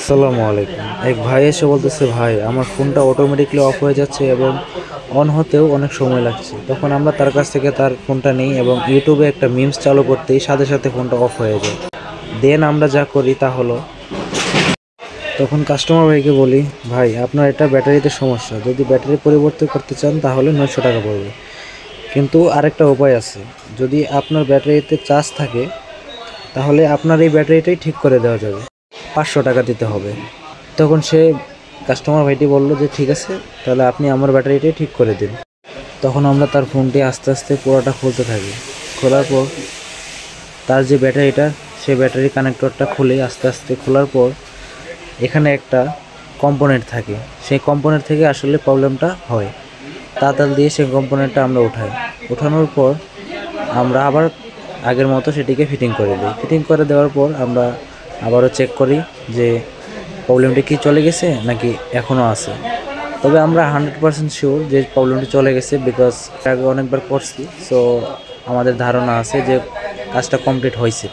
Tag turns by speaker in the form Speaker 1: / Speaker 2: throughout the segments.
Speaker 1: আসসালামু আলাইকুম। এক ভাই এসে বলতেছে, ভাই আমার ফোনটা অটোমেটিকলি অফ হয়ে যাচ্ছে এবং অন হতেও অনেক সময় লাগছে। তখন আমরা তার কাছ থেকে তার ফোনটা নিই এবং ইউটিউবে একটা মিমস চালু করতেই সাথে সাথে ফোনটা অফ হয়ে যায়। দেন আমরা যা করি তা হলো, তখন কাস্টমার ভাইকে বলি, ভাই আপনার এটা ব্যাটারিতে সমস্যা, যদি ব্যাটারি পরিবর্তন করতে চান তাহলে 900 টাকা পড়বে। কিন্তু আরেকটা উপায় আছে, যদি আপনার ব্যাটারিতে চার্জ থাকে তাহলে আপনার এই ব্যাটারিটাই ঠিক করে দেওয়া যাবে, 500 টাকা দিতে হবে। তখন সে কাস্টমার ভাইটি বলল যে ঠিক আছে, তাহলে আপনি আমার ব্যাটারিটাই ঠিক করে দিন। তখন আমরা তার ফোনটি আস্তে আস্তে পুরোটা খুলতে থাকি। খোলার পর তার যে ব্যাটারিটা, সে ব্যাটারি কানেক্টরটা খুলে আস্তে আস্তে খোলার পর এখানে একটা কম্পোনেন্ট থাকে, সেই কম্পোনেন্ট থেকে আসলে প্রবলেমটা হয়। তাতাল দিয়ে সেই কম্পোনেন্টটা আমরা উঠাই। ওঠানোর পর আমরা আবার আগের মতো সেটিকে ফিটিং করে দিই। ফিটিং করে দেওয়ার পর আমরা আবারও চেক করি যে প্রবলেমটি কি চলে গেছে নাকি এখনও আছে। তবে আমরা 100% শিওর যে প্রবলেমটি চলে গেছে, বিকজ আগে অনেকবার করছি। সো আমাদের ধারণা আছে যে কাজটা কমপ্লিট হয়েছে।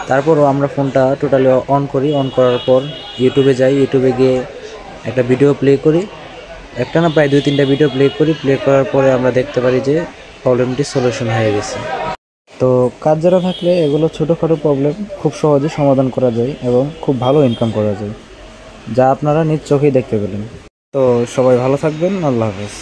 Speaker 1: তারপরও আমরা ফোনটা টোটালি অন করি। অন করার পর ইউটিউবে যাই, ইউটিউবে গিয়ে একটা ভিডিও প্লে করি। একটা না, প্রায় 2-3টা ভিডিও প্লে করি। প্লে করার পরে আমরা দেখতে পারি যে প্রবলেমটি সলিউশন হয়ে গেছে। তো কাজ জানা থাকলে এগুলো ছোটোখাটো প্রবলেম খুব সহজে সমাধান করা যায় এবং খুব ভালো ইনকাম করা যায়, যা আপনারা নিজ চোখেই দেখতে পেলেন। তো সবাই ভালো থাকবেন। আল্লাহ হাফেজ।